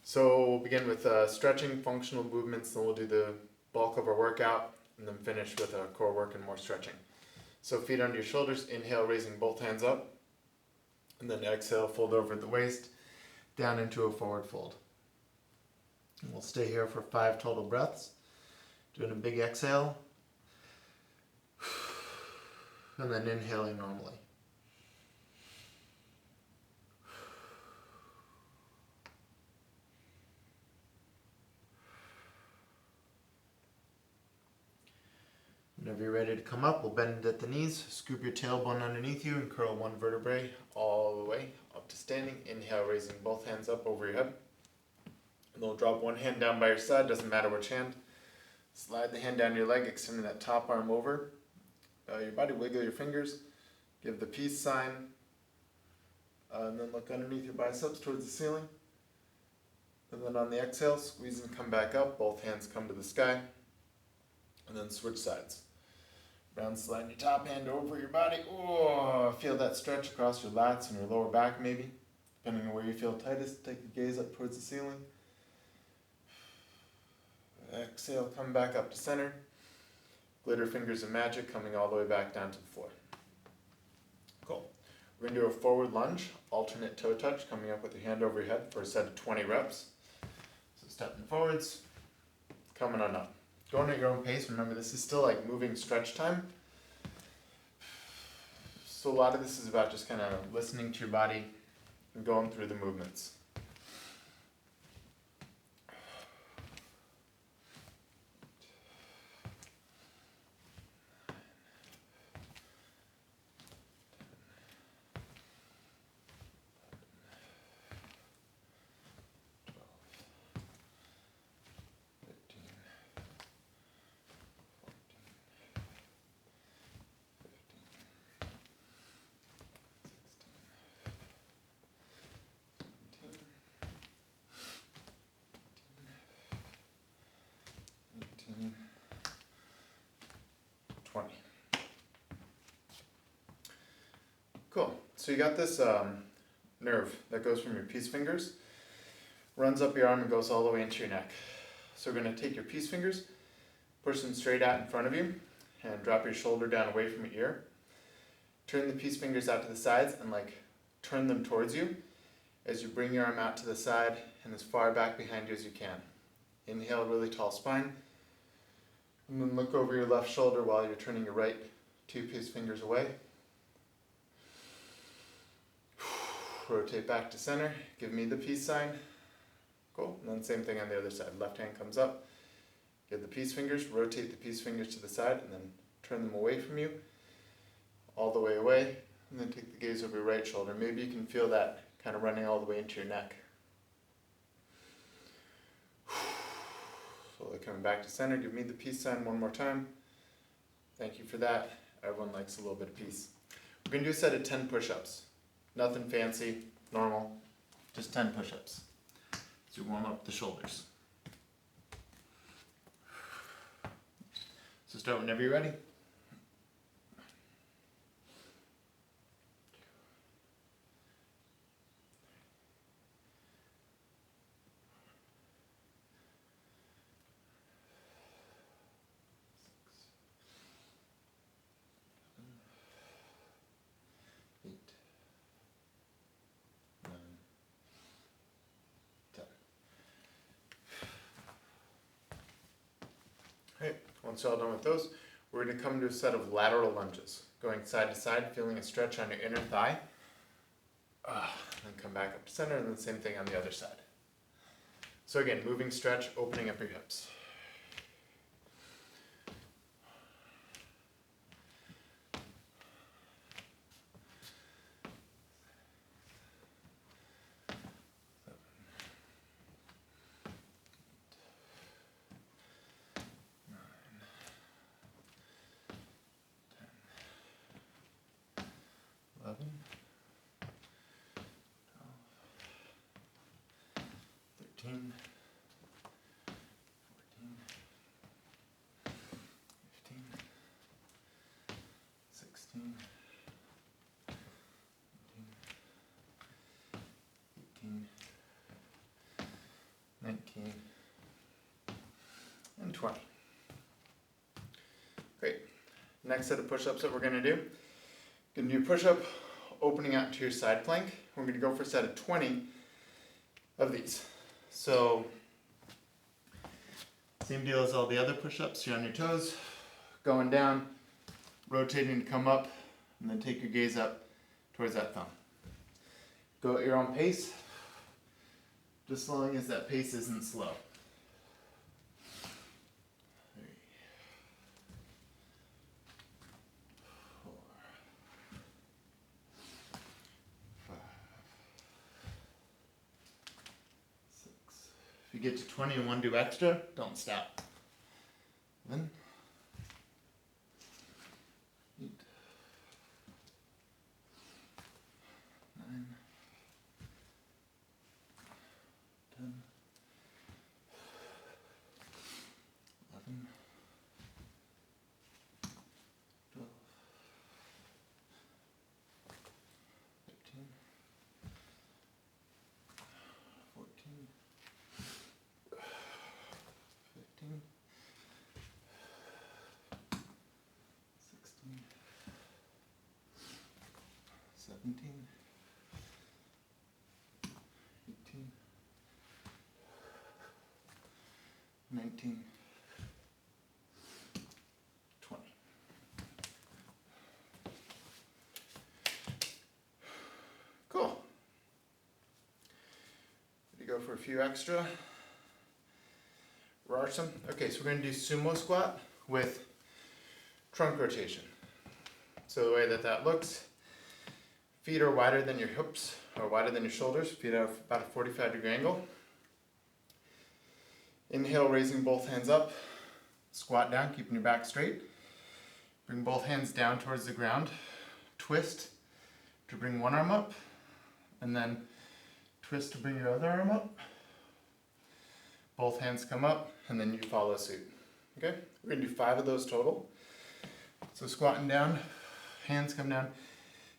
So we'll begin with stretching, functional movements, then we'll do the bulk of our workout, and then finish with core work and more stretching. So feet under your shoulders, inhale, raising both hands up, and then exhale, fold over at the waist, down into a forward fold. And we'll stay here for 5 total breaths, doing a big exhale, and then inhaling normally. Whenever you're ready to come up, we'll bend at the knees, scoop your tailbone underneath you, and curl one vertebrae all the way up to standing. Inhale, raising both hands up over your head. And then we'll drop one hand down by your side, doesn't matter which hand. Slide the hand down your leg, extending that top arm over your body, wiggle your fingers, give the peace sign, and then look underneath your biceps towards the ceiling. And then on the exhale, squeeze and come back up, both hands come to the sky, and then switch sides. Round slide your top hand over your body. Oh, feel that stretch across your lats and your lower back maybe. Depending on where you feel tightest, take the gaze up towards the ceiling. Exhale, come back up to center. Glitter fingers of magic coming all the way back down to the floor. Cool. We're going to do a forward lunge, alternate toe touch, coming up with your hand over your head for a set of 20 reps. So stepping forwards, coming on up. Going at your own pace. Remember, this is still like moving stretch time. So a lot of this is about just kind of listening to your body and going through the movements. Cool. So you got this nerve that goes from your peace fingers, runs up your arm and goes all the way into your neck. So we're going to take your peace fingers, push them straight out in front of you, and drop your shoulder down away from your ear. Turn the peace fingers out to the sides and turn them towards you as you bring your arm out to the side and as far back behind you as you can. Inhale, really tall spine, and then look over your left shoulder while you're turning your right 2 peace fingers away. Rotate back to center, give me the peace sign. Cool, and then same thing on the other side. Left hand comes up, give the peace fingers, rotate the peace fingers to the side, and then turn them away from you, all the way away, and then take the gaze over your right shoulder. Maybe you can feel that kind of running all the way into your neck. Slowly coming back to center, give me the peace sign one more time. Thank you for that. Everyone likes a little bit of peace. We're going to do a set of 10 push-ups. Nothing fancy, normal, just 10 push-ups. So warm up the shoulders. So start whenever you're ready. Alright, once you're all done with those, we're going to come to a set of lateral lunges. Going side to side, feeling a stretch on your inner thigh. Then come back up to center, and then the same thing on the other side. So again, moving stretch, opening up your hips. 20. Great. Next set of push-ups that we're going to do. Going to do push-up opening out to your side plank. We're going to go for a set of 20 of these. So same deal as all the other push-ups. You're on your toes, going down, rotating to come up, and then take your gaze up towards that thumb. Go at your own pace, just as long as that pace isn't slow. 3, 4, 5, 6. If you get to 20 and want to do extra, don't stop. 7, 8, 9, 10, 11, 12, 13, 14, 15, 16, 17, 18, 19, 20. Cool. Ready to go for a few extra? Roar some. Okay, so we're going to do sumo squat with trunk rotation. So the way that looks, feet are wider than your hips or wider than your shoulders. Feet are about a 45-degree angle. Inhale, raising both hands up. Squat down, keeping your back straight. Bring both hands down towards the ground. Twist to bring one arm up. And then twist to bring your other arm up. Both hands come up, and then you follow suit. Okay? We're going to do 5 of those total. So squatting down, hands come down.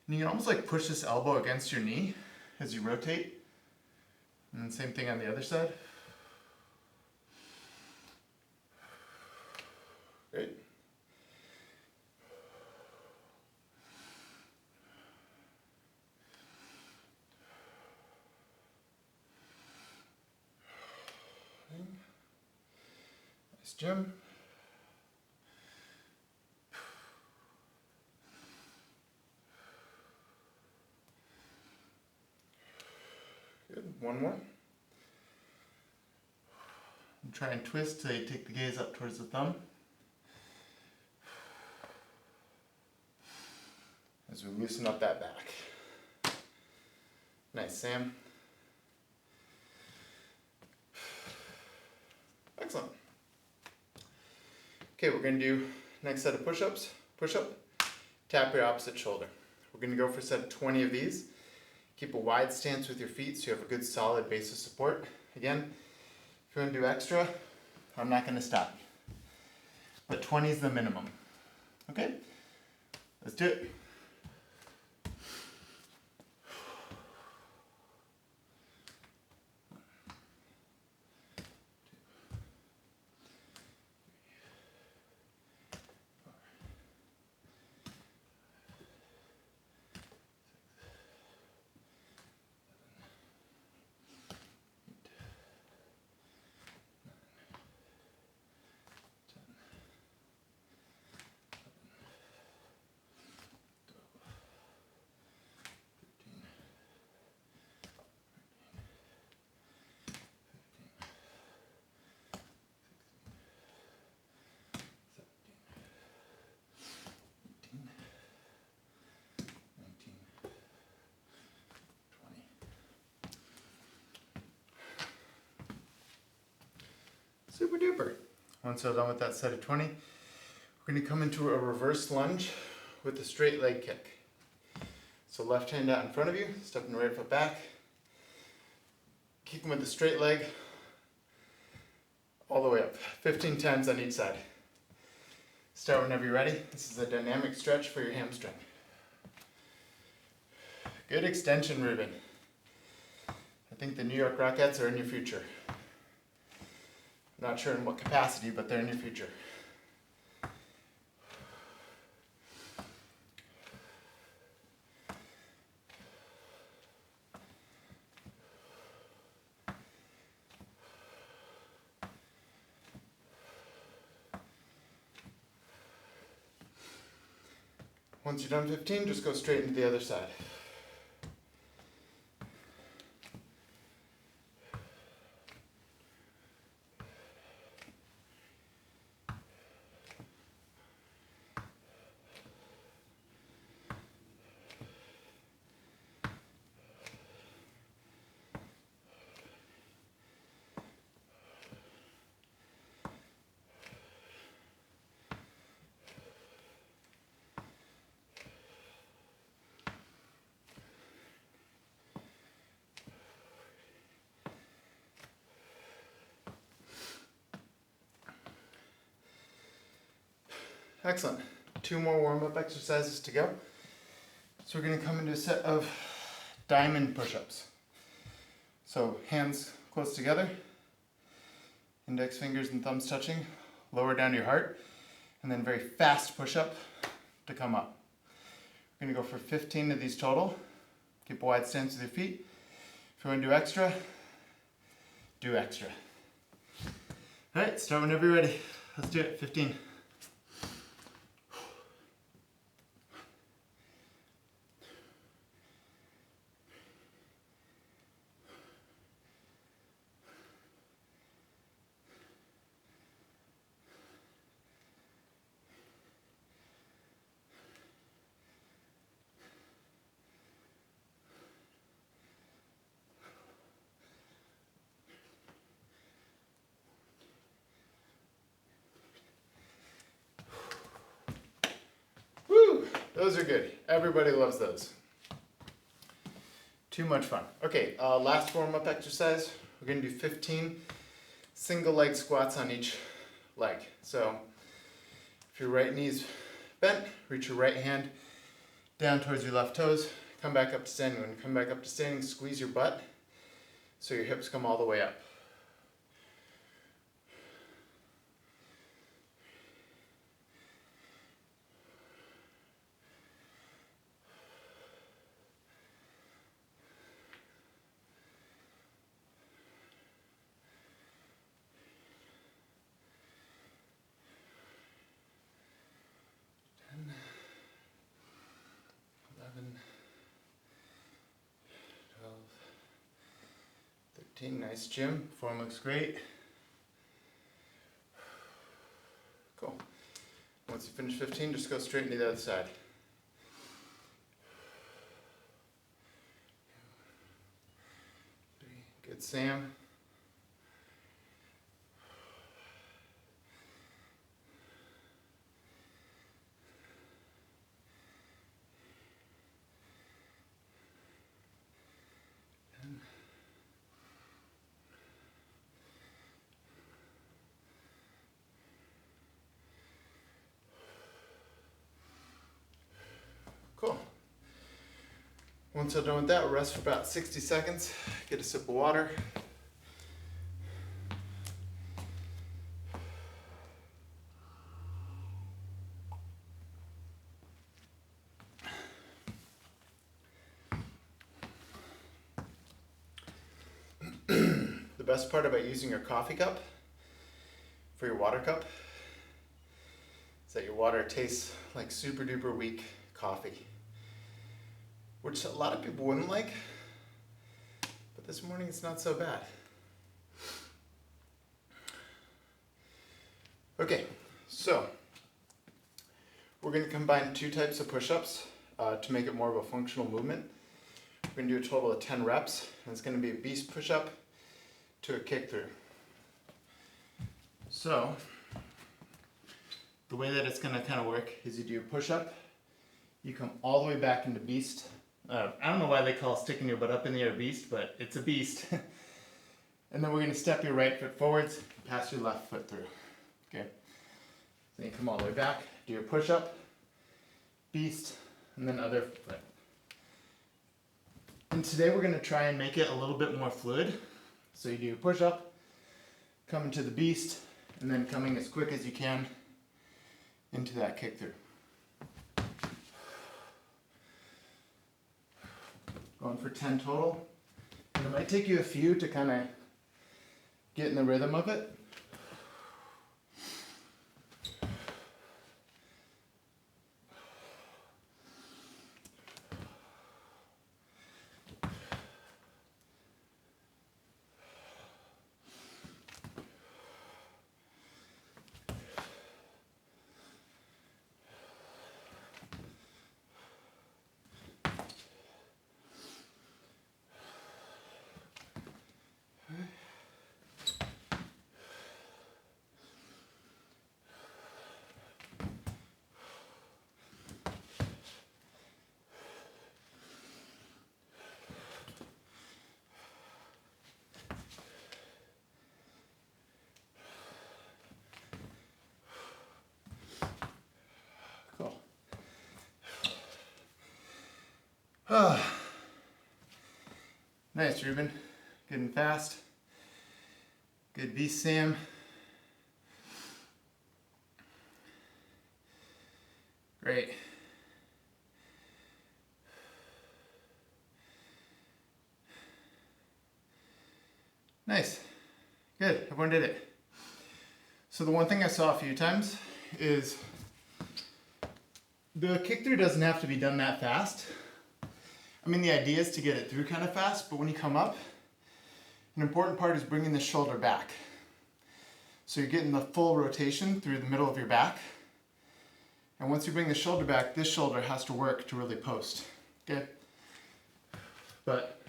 And you can almost like push this elbow against your knee as you rotate. And then same thing on the other side. Great. Nice gym. Good. One more. And try and twist till you take the gaze up towards the thumb. As we loosen up that back. Nice, Sam. Excellent. Okay, we're going to do next set of push-ups. Push-up, tap your opposite shoulder. We're going to go for a set of 20 of these. Keep a wide stance with your feet so you have a good solid base of support. Again, if you want to do extra, I'm not going to stop. But 20 is the minimum. Okay? Let's do it. Super duper. Once we're done with that set of 20, we're going to come into a reverse lunge with a straight leg kick. So left hand out in front of you, stepping right foot back, kicking with the straight leg all the way up, 15 times on each side. Start whenever you're ready. This is a dynamic stretch for your hamstring. Good extension, Ruben. I think the New York Rockettes are in your future. Not sure in what capacity, but they're in your future. Once you're done 15, just go straight into the other side. Excellent. 2 more warm-up exercises to go. So we're going to come into a set of diamond push-ups. So hands close together, index fingers and thumbs touching, lower down to your heart, and then very fast push-up to come up. We're going to go for 15 of these total. Keep a wide stance with your feet. If you want to do extra, do extra. All right, start whenever you're ready. Let's do it. 15. Those are good. Everybody loves those. Too much fun. Okay, last warm-up exercise. We're going to do 15 single leg squats on each leg. So if your right knee's bent, reach your right hand down towards your left toes. Come back up to standing. When you come back up to standing, squeeze your butt so your hips come all the way up. Nice gym, form looks great. Cool. Once you finish 15, just go straight into the other side. Good, Sam. Cool. Once you're done with that, rest for about 60 seconds. Get a sip of water. The best part about using your coffee cup for your water cup is that your water tastes like super duper weak coffee, which a lot of people wouldn't like, but this morning it's not so bad. Okay, so we're going to combine 2 types of push-ups to make it more of a functional movement. We're going to do a total of 10 reps, and it's going to be a beast push-up to a kick through. So the way that it's going to kind of work is you do a push-up, you come all the way back into beast. I don't know why they call sticking your butt up in the air beast, but it's a beast. And then we're going to step your right foot forwards, pass your left foot through. Okay. Then you come all the way back, do your push-up, beast, and then other foot. And today we're going to try and make it a little bit more fluid. So you do your push-up, coming to the beast, and then coming as quick as you can into that kick through. Going for 10 total. And it might take you a few to kind of get in the rhythm of it. Cool. Nice, Ruben. Good and fast. Good beast, Sam. Great. Nice. Good. Everyone did it. So the one thing I saw a few times is the kick through doesn't have to be done that fast. I mean, the idea is to get it through kind of fast, but when you come up, an important part is bringing the shoulder back. So you're getting the full rotation through the middle of your back. And once you bring the shoulder back, this shoulder has to work to really post. Okay? But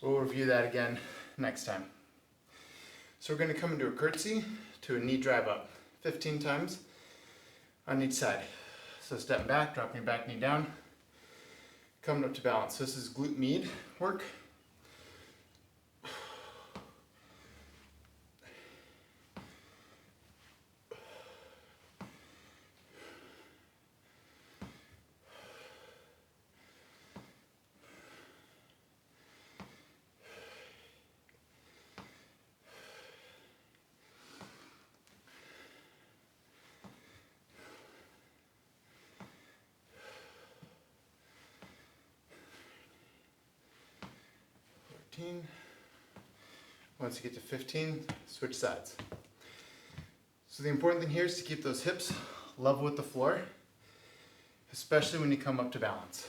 we'll review that again next time. So we're going to come into a curtsy to a knee drive up 15 times on each side. So stepping back, dropping your back knee down, coming up to balance. This is glute med work. Once you get to 15, switch sides. So the important thing here is to keep those hips level with the floor, especially when you come up to balance.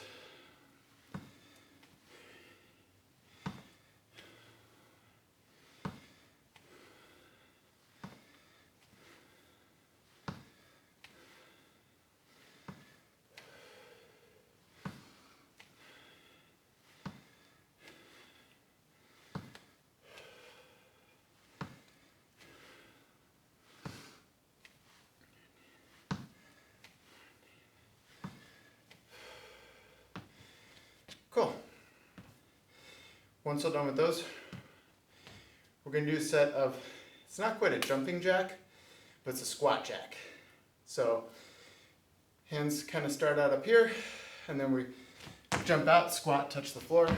Cool. Once we're done with those, we're going to do a set of, it's not quite a jumping jack, but it's a squat jack. So hands kind of start out up here, and then we jump out, squat, touch the floor.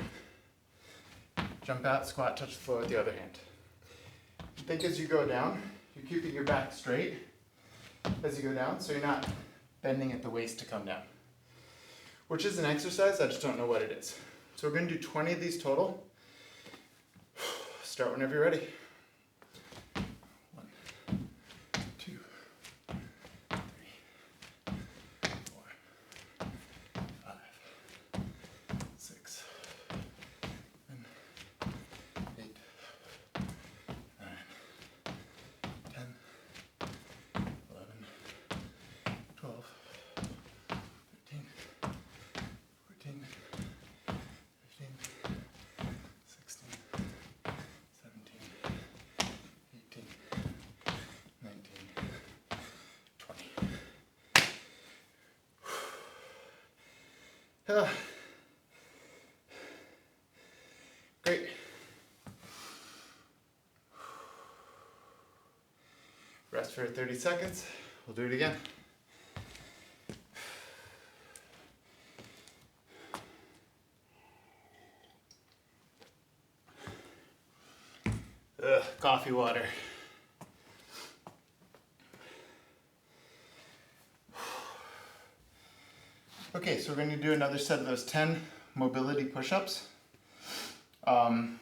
Jump out, squat, touch the floor with the other hand. Think as you go down, you're keeping your back straight as you go down, so you're not bending at the waist to come down. Which is an exercise, I just don't know what it is. So we're going to do 20 of these total. Start whenever you're ready. 1, 2, 3, 4, 5, 6, 7, 8, 9, 10, 11, 12, 13, 14, 15, 16, 17, 18, 19, 20. Great. Rest for 30 seconds. We'll do it again. Coffee water. Okay, so we're going to do another set of those 10 mobility push-ups. Do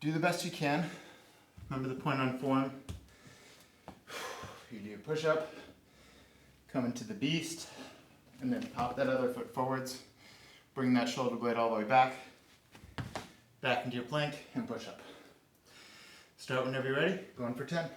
the best you can. Remember the point on form. You do a push-up, come into the beast, and then pop that other foot forwards. Bring that shoulder blade all the way back into your plank, and push up. Start whenever you're ready, going for 10.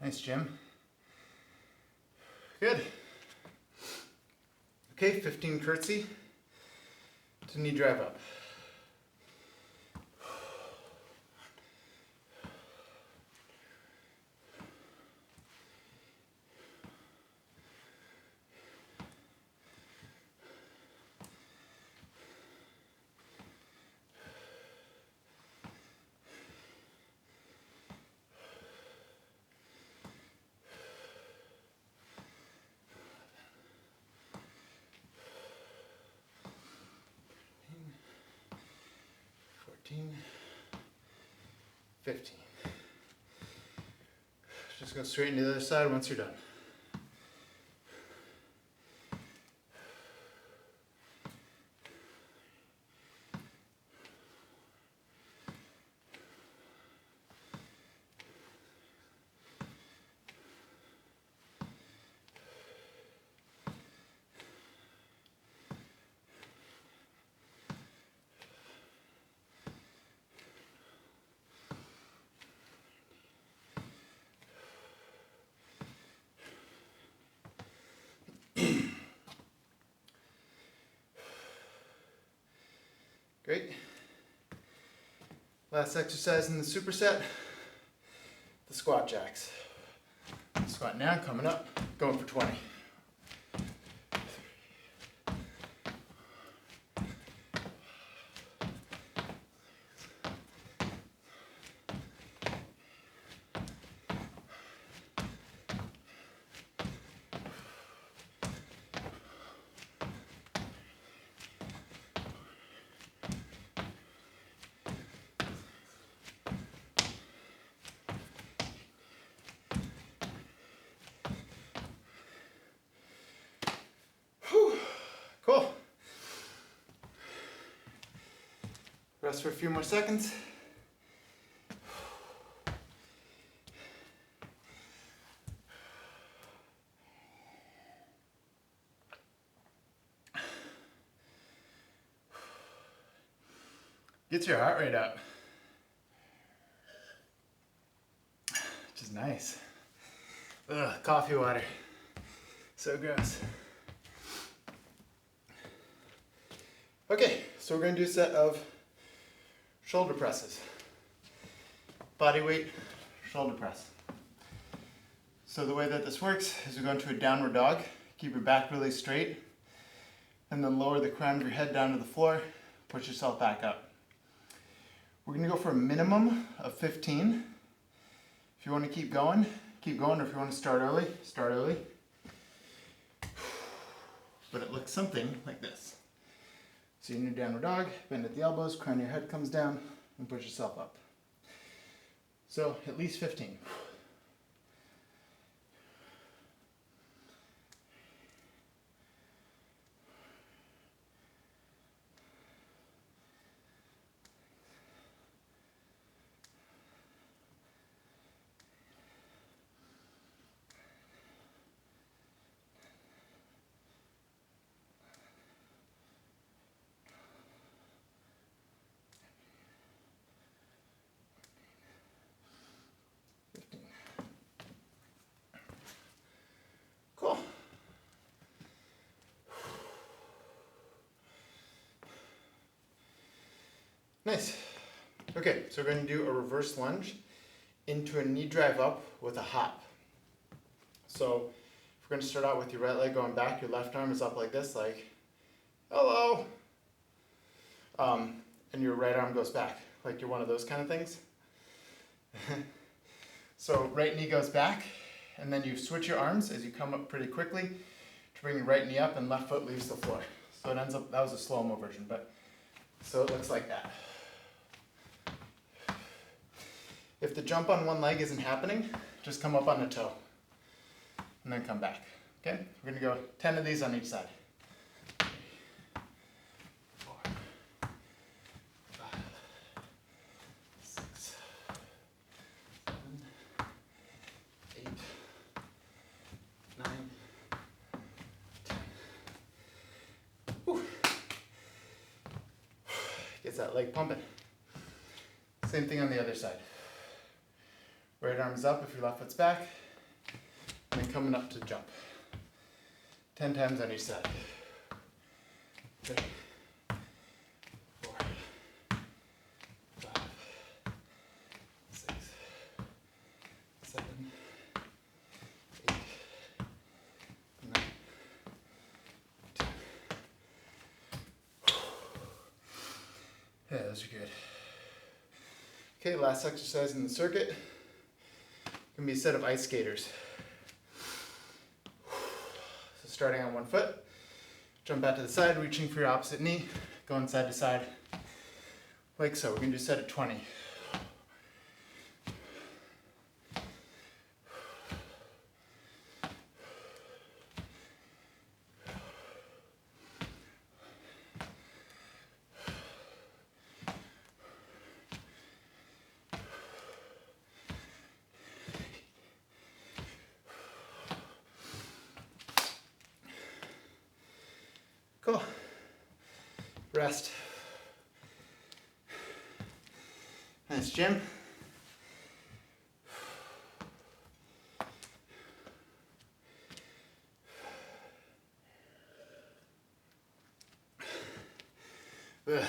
Nice, Jim. Good. Okay, 15 curtsy to knee drive up. $14, $15. Just go straight into the other side once you're done. Great. Last exercise in the superset, the squat jacks. Squat now, coming up, going for 20. Cool. Rest for a few more seconds. Gets your heart rate up, which is nice. Ugh, coffee water. So gross. Okay, so we're going to do a set of shoulder presses. Body weight shoulder press. So the way that this works is we go into a downward dog, keep your back really straight, and then lower the crown of your head down to the floor, push yourself back up. We're going to go for a minimum of 15. If you want to keep going, or if you want to start early, start early. But it looks something like this. So you're in your downward dog, bend at the elbows, crown of your head comes down, and push yourself up. So at least 15. Nice. Okay, so we're going to do a reverse lunge into a knee drive up with a hop. So we're going to start out with your right leg going back, your left arm is up like this, like, hello. And your right arm goes back, like you're one of those kind of things. So right knee goes back, and then you switch your arms as you come up pretty quickly to bring your right knee up, and left foot leaves the floor. So it ends up, that was a slow-mo version, but so it looks like that. If the jump on one leg isn't happening, just come up on a toe and then come back. Okay? We're going to go 10 of these on each side. 4, 5, 6, 7, 8, 9, 10. Whew. Gets that leg pumping. Same thing on the other side. Right arm's up if your left foot's back, and then coming up to jump. 10 times on each side. 3, 4, 5, 6, 7, 8, 9, 10. Yeah, those are good. Okay, last exercise in the circuit. Gonna be a set of ice skaters. So starting on one foot, jump out to the side, reaching for your opposite knee, going side to side, like so. We're gonna do a set of 20. Cool. Rest. Nice, Jim. Ugh.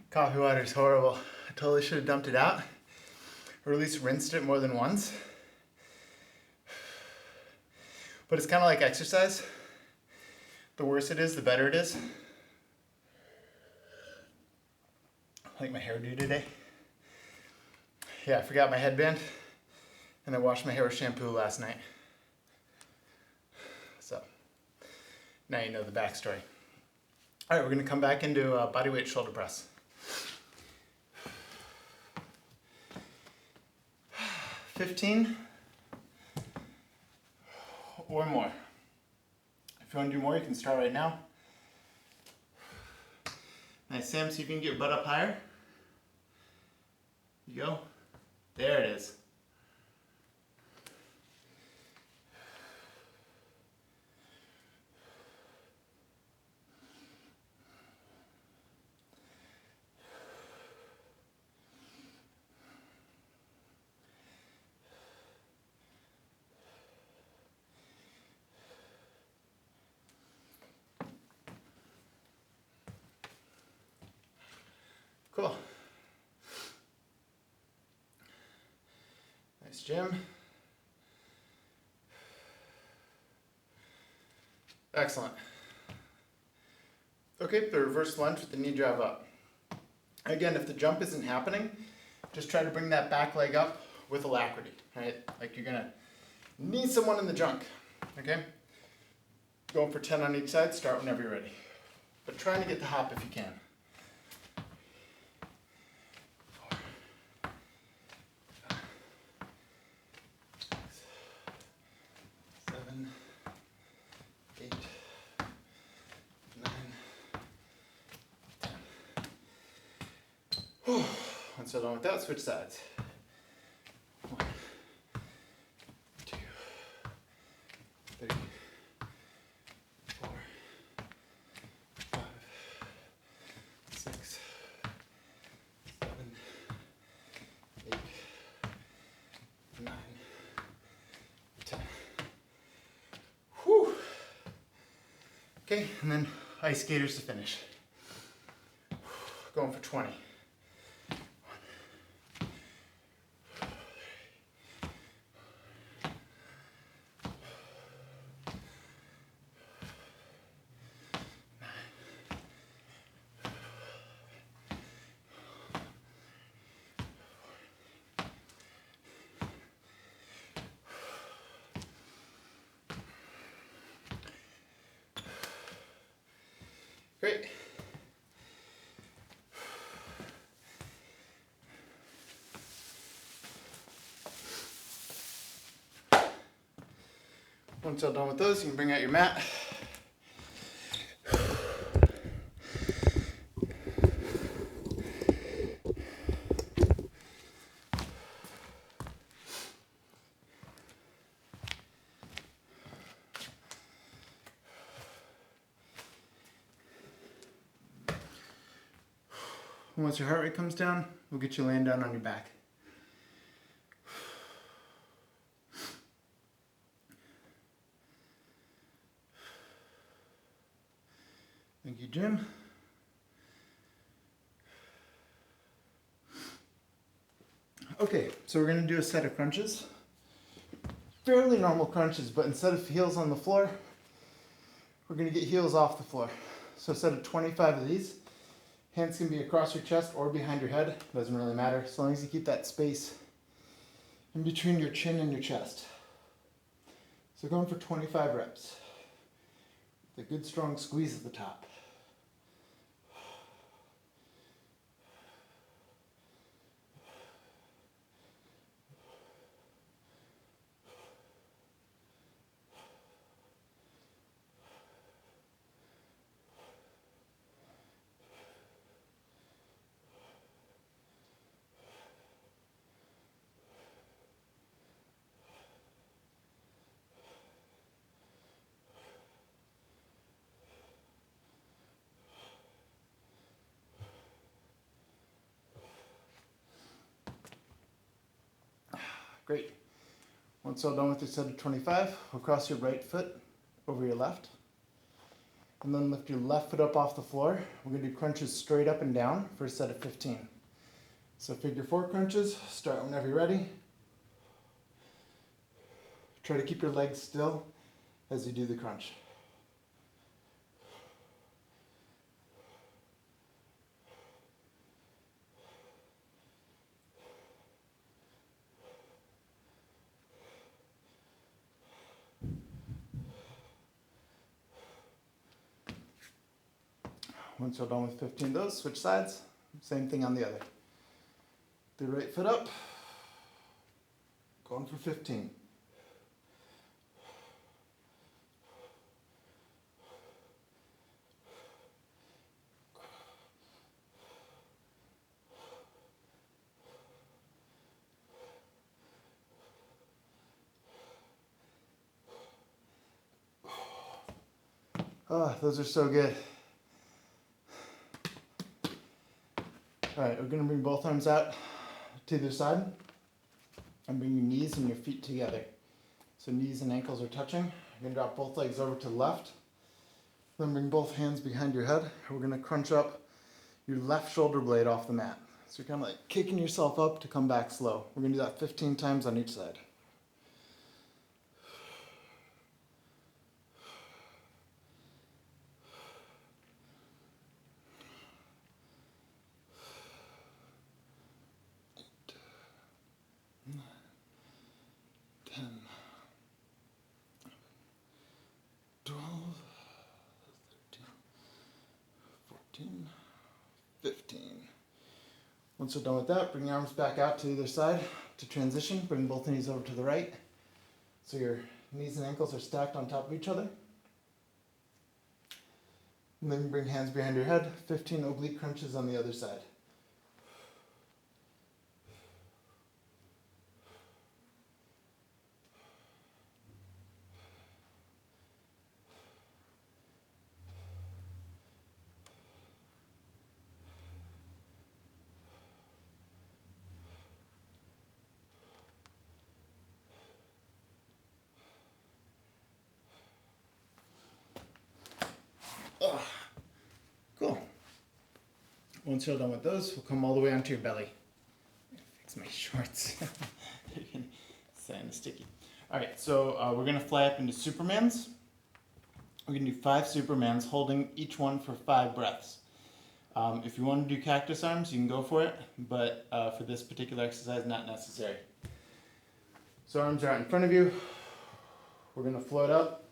Coffee water is horrible. I totally should have dumped it out, or at least rinsed it more than once. But it's kind of like exercise. The worse it is, the better it is. Like my hairdo today. Yeah, I forgot my headband, and I washed my hair with shampoo last night. So, now you know the backstory. All right, we're gonna come back into bodyweight shoulder press. 15 or more. If you want to do more, you can start right now. Nice, Sam, see if you can get your butt up higher. You go. There it is. Cool. Nice, Jim. Excellent. Okay, the reverse lunge with the knee drive up. Again, if the jump isn't happening, just try to bring that back leg up with alacrity, right? Like you're gonna knee someone in the junk, okay? Going for 10 on each side, start whenever you're ready. But trying to get the hop if you can. 4, 5, 6, 7, 8, 9, 10. Whew. Once you're done with that, switch sides. 1, 2, 3, 4, 5, 6, 7, 8, 9, 10. Whew. Okay, and then ice skaters to finish. going for 20. Great. Once you're done with those, you can bring out your mat. Once your heart rate comes down, we'll get you laying down on your back. Thank you, Jim. Okay, so we're going to do a set of crunches. Fairly normal crunches, but instead of heels on the floor, we're going to get heels off the floor. So a set of 25 of these. Hands can be across your chest or behind your head. Doesn't really matter, as long as you keep that space in between your chin and your chest. So going for 25 reps. The good strong squeeze at the top. Great. Once all done with your set of 25, we'll cross your right foot over your left. And then lift your left foot up off the floor. We're going to do crunches straight up and down for a set of 15. So figure 4 crunches. Start whenever you're ready. Try to keep your legs still as you do the crunch. Once you're done with 15 of those, switch sides. Same thing on the other. The right foot up. Going for 15. Oh, those are so good. All right, we're going to bring both arms out to either side and bring your knees and your feet together. So knees and ankles are touching. You're going to drop both legs over to the left. Then bring both hands behind your head. We're going to crunch up your left shoulder blade off the mat. So you're kind of like kicking yourself up to come back slow. We're going to do that 15 times on each side. Once you're done with that, bring your arms back out to either side to transition. Bring both knees over to the right. So your knees and ankles are stacked on top of each other. And then bring hands behind your head. 15 oblique crunches on the other side. Cool. Once you're done with those, we'll come all the way onto your belly. Fix my shorts. They're gonna sound sticky. Alright, so we're gonna fly up into Supermans. We're gonna do 5 Supermans, holding each one for 5 breaths. If you want to do cactus arms, you can go for it, but for this particular exercise, not necessary. So arms are out in front of you. We're gonna float up,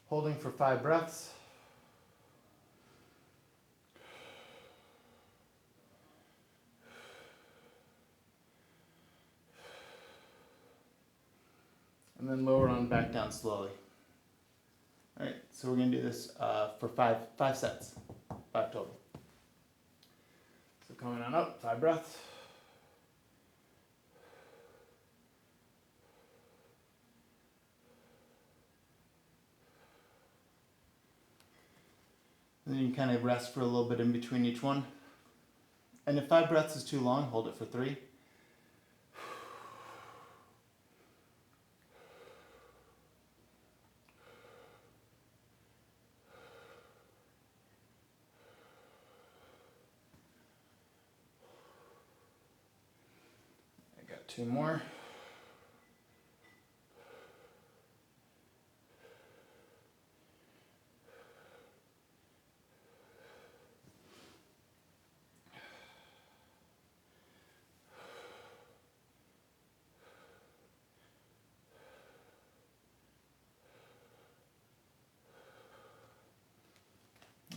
holding for 5 breaths. And then lower on back down slowly. Alright, so we're going to do this for five sets, 5 total. So coming on up, 5 breaths. And then you kind of rest for a little bit in between each one. And if 5 breaths is too long, hold it for 3. I got 2 more.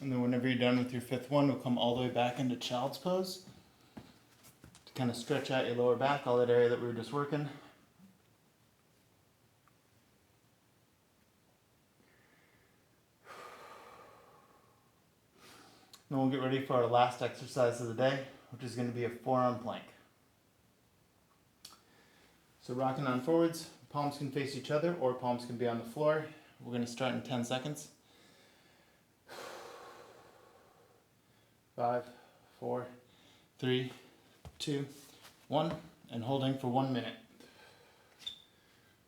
And then whenever you're done with your 5th one, we'll come all the way back into child's pose. To kind of stretch out your lower back, all that area that we were just working. Then we'll get ready for our last exercise of the day, which is going to be a forearm plank. So rocking on forwards, palms can face each other or palms can be on the floor. We're going to start in 10 seconds. 5, 4, 3, 2, 1, and holding for 1 minute.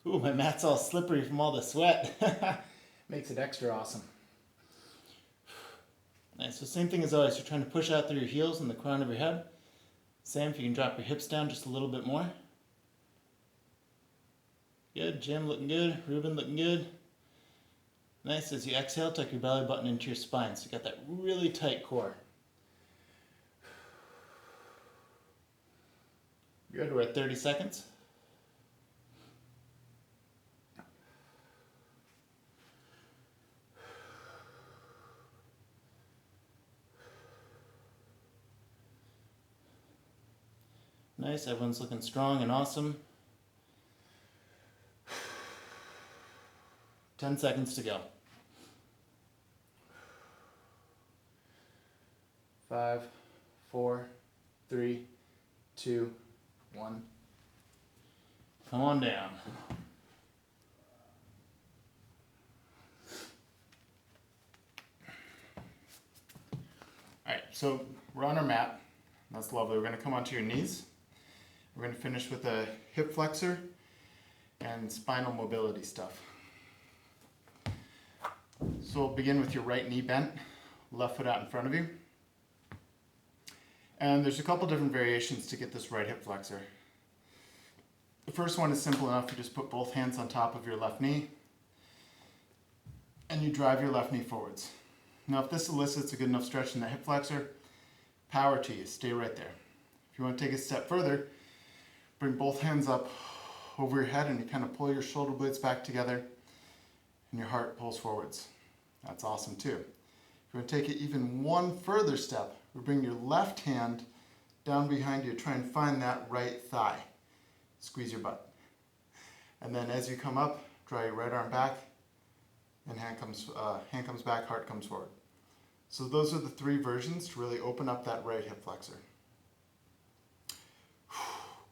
Ooh, my mat's all slippery from all the sweat. Makes it extra awesome. Nice, so same thing as always, you're trying to push out through your heels and the crown of your head. Same, if you can drop your hips down just a little bit more. Good, Jim looking good, Ruben looking good. Nice, as you exhale, tuck your belly button into your spine, so you got that really tight core. Good, we're at 30 seconds. Nice, everyone's looking strong and awesome. 10 seconds to go. 5, 4, 3, 2, 1. Come on down. Alright, so we're on our mat. That's lovely. We're going to come onto your knees. We're going to finish with a hip flexor and spinal mobility stuff. So we'll begin with your right knee bent, left foot out in front of you. And there's a couple different variations to get this right hip flexor. The first one is simple enough. You just put both hands on top of your left knee and you drive your left knee forwards. Now if this elicits a good enough stretch in the hip flexor, power to you, stay right there. If you want to take a step further, bring both hands up over your head and you kind of pull your shoulder blades back together and your heart pulls forwards. That's awesome too. If you want to take it even one further step, we bring your left hand down behind you, try and find that right thigh. Squeeze your butt. And then as you come up, draw your right arm back, and hand comes back, heart comes forward. So those are the 3 versions to really open up that right hip flexor.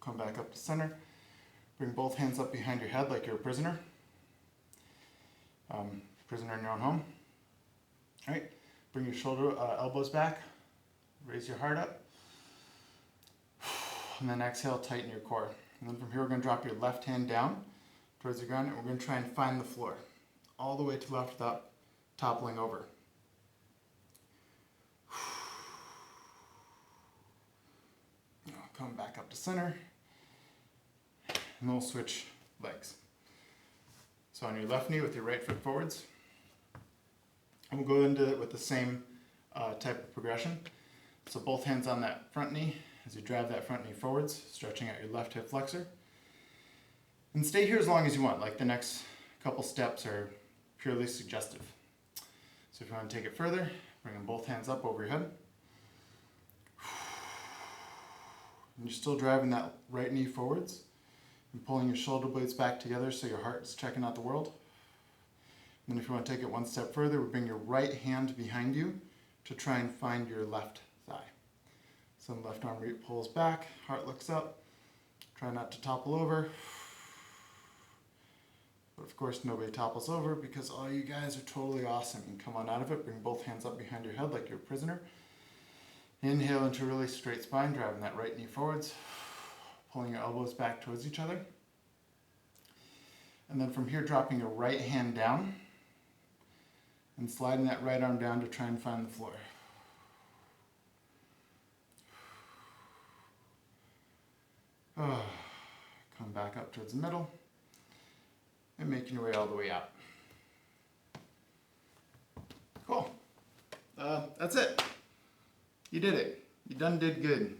Come back up to center. Bring both hands up behind your head like you're a prisoner. Prisoner in your own home. All right. Bring your elbows back. Raise your heart up. And then exhale, tighten your core. And then from here, we're going to drop your left hand down towards the ground, and we're going to try and find the floor. All the way to the left without toppling over. come back up to center. And then we'll switch legs. So on your left knee with your right foot forwards. And we'll go into it with the same type of progression. So both hands on that front knee as you drive that front knee forwards, stretching out your left hip flexor. And stay here as long as you want, like the next couple steps are purely suggestive. So if you want to take it further, bringing both hands up over your head. And you're still driving that right knee forwards and pulling your shoulder blades back together so your heart is checking out the world. And then if you want to take it one step further, we bring your right hand behind you to try and find your left thigh. So the left arm pulls back, heart looks up. Try not to topple over. But of course nobody topples over because all you guys are totally awesome. You can come on out of it, bring both hands up behind your head like you're a prisoner. Inhale into a really straight spine, driving that right knee forwards, pulling your elbows back towards each other. And then from here, dropping your right hand down and sliding that right arm down to try and find the floor. Come back up towards the middle and making your way all the way out. Cool. That's it. You did it. You done did good.